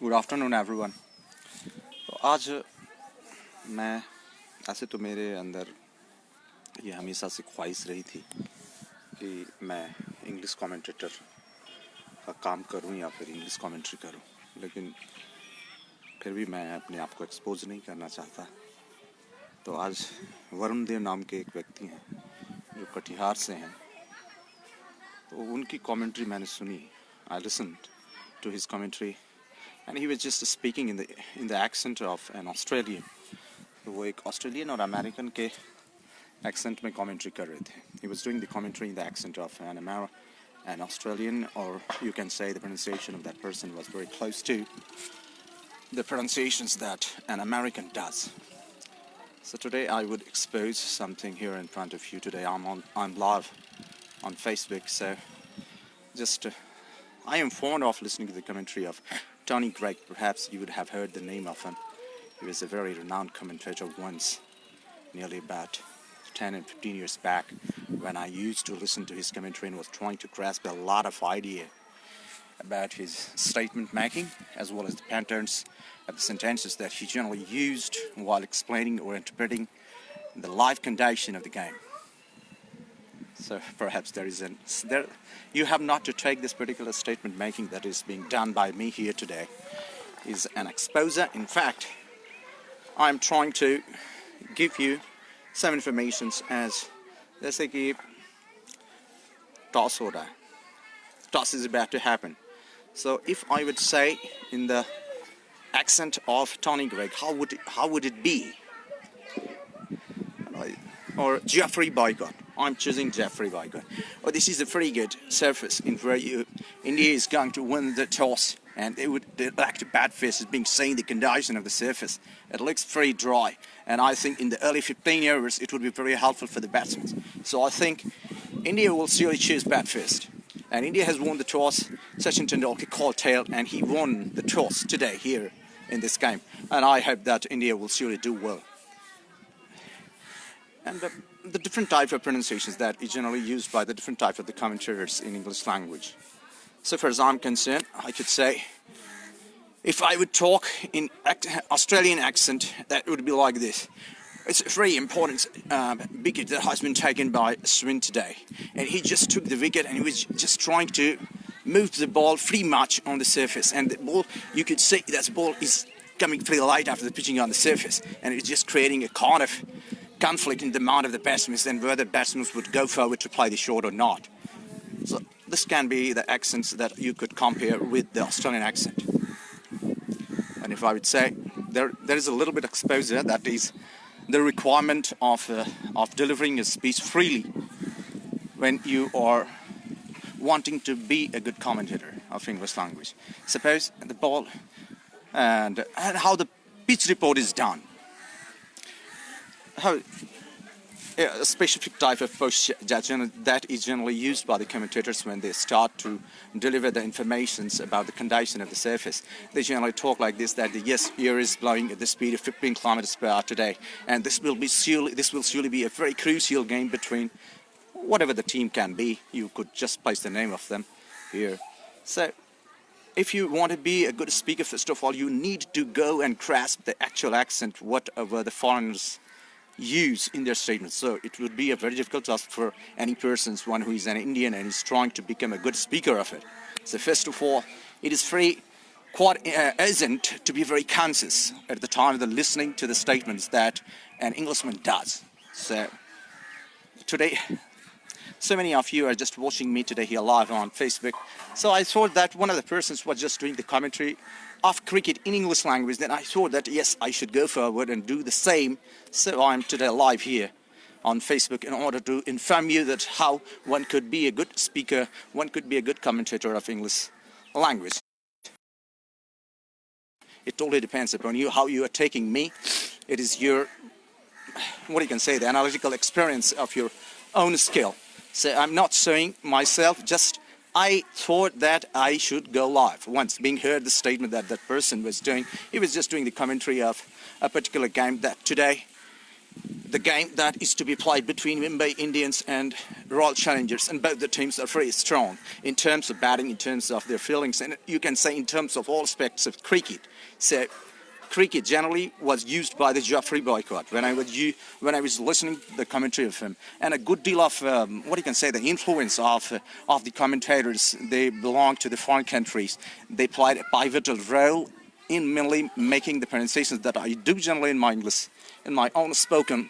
Good afternoon everyone. तो आज मैं ऐसे तो मेरे अंदर ये हमेशा से ख्वाहिश रही थी कि मैं इंग्लिश कमेंटेटर का काम करूं या फिर इंग्लिश कमेंट्री करूं, लेकिन फिर भी मैं अपने आप को एक्सपोज नहीं करना चाहता। तो आज वरुण देव नाम के एक व्यक्ति हैं जो कटिहार से हैं, तो उनकी कमेंट्री मैंने सुनी। आई listened to his commentary and he was just speaking in the accent of an Australian. तो वो एक ऑस्ट्रेलियन और अमेरिकन के एक्सेंट में कमेंट्री कर रहे थे. He was doing the commentary in the accent of an Australian, or you can say the pronunciation of that person was very close to the pronunciations that an American does. So today I would expose something here in front of you. Today I'm live on Facebook, so just I am fond of listening to the commentary of Tony Greig. Perhaps you would have heard the name of him. He was a very renowned commentator once, nearly about 10 and 15 years back, when I used to listen to his commentary and was trying to grasp a lot of idea about his statement making, as well as the patterns of the sentences that he generally used while explaining or interpreting the live condition of the game. So perhaps you have not to take this particular statement making that is being done by me here today is an exposure. In fact, I'm trying to give you some informations as जैसे कि toss हो रहा है, toss is about to happen. So if I would say in the accent of Tony Greig, how would it be? Or Jeffrey Boycott. I'm choosing Jeffrey Boycott. Or this is a pretty good surface in where India is going to win the toss, and the lack of bat face is being seen the condition of the surface. It looks very dry, and I think in the early 15 overs it would be very helpful for the batsmen. So I think India will surely choose bat first. And India has won the toss. Sachin Tendulkar called tail, and he won the toss today here in this game. And I hope that India will surely do well. And the different type of pronunciations that is generally used by the different type of the commentators in English language. So far as I'm concerned, I could say, if I would talk in Australian accent, that would be like this. It's a very important wicket that has been taken by Swin today. And he just took the wicket and he was just trying to move the ball pretty much on the surface. And the ball, you could see that the ball is coming pretty light after the pitching on the surface. And it's just creating a kind of conflict in the mind of the batsmen and whether batsmen would go forward to play the shot or not. So this can be the accents that you could compare with the Australian accent. And if I would say there is a little bit of exposure, that is the requirement of delivering a speech freely when you are wanting to be a good commentator of English language. Suppose the ball and how the pitch report is done. A specific type of post that is generally used by the commentators when they start to deliver the informations about the condition of the surface. They generally talk like this: that yes, air is blowing at the speed of 15 kilometers per hour today, and this will surely be a very crucial game between whatever the team can be. You could just place the name of them here. So if you want to be a good speaker, first of all, you need to go and grasp the actual accent, whatever the foreigners use in their statements. So it would be a very difficult task for any person, one who is an Indian and is trying to become a good speaker of it. So first of all, it is quite urgent to be very conscious at the time of the listening to the statements that an Englishman does. So today, so many of you are just watching me today here live on Facebook. So I thought that one of the persons was just doing the commentary of cricket in English language. Then I thought that yes, I should go forward and do the same. So I'm today live here on Facebook in order to inform you that how one could be a good speaker, one could be a good commentator of English language. It totally depends upon you, how you are taking me. It is your, what you can say, the analytical experience of your own skill. So I'm not saying myself, just I thought that I should go live. Once being heard the statement that that person was doing, he was just doing the commentary of a particular game that today the game that is to be played between Mumbai Indians and Royal Challengers, and both the teams are very strong in terms of batting, in terms of their feelings, and you can say in terms of all aspects of cricket. So cricket generally was used by the Geoffrey boycott when I was listening to the commentary of him, and a good deal of what you can say, the influence of the commentators. They belong to the foreign countries. They played a pivotal role in mainly making the pronunciations that I do generally in my English, in my own spoken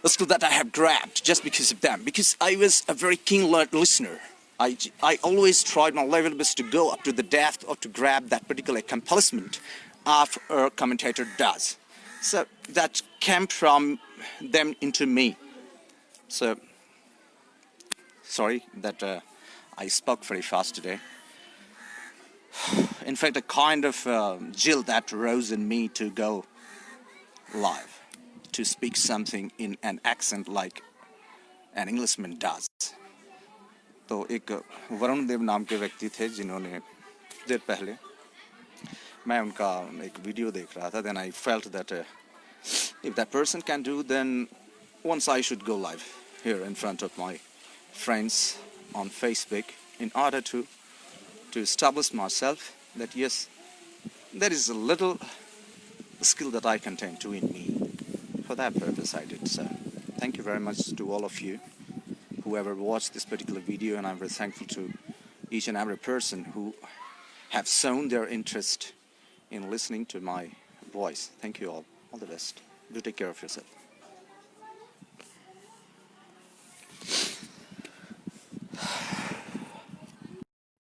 skill, that I have grabbed just because of them. Because I was a very keen listener. I always tried my level best to go up to the depth or to grab that particular accomplishment of a commentator does. So that came from them into me. So sorry that I spoke very fast today. In fact, a kind of chill that rose in me to go live, to speak something in an accent like an Englishman does. तो एक वरुण देव नाम के व्यक्ति थे जिन्होंने देर पहले मैं उनका एक वीडियो देख रहा था. Then I felt that if that person can do, then once I should go live here in front of my friends on Facebook in order to establish myself that yes, there is a little skill that I contain too in me. For that purpose I did so. Thank you very much to all of you whoever watched this particular video, and I'm very thankful to each and every person who have shown their interest in listening to my voice. Thank you all. All the best. Do take care of yourself.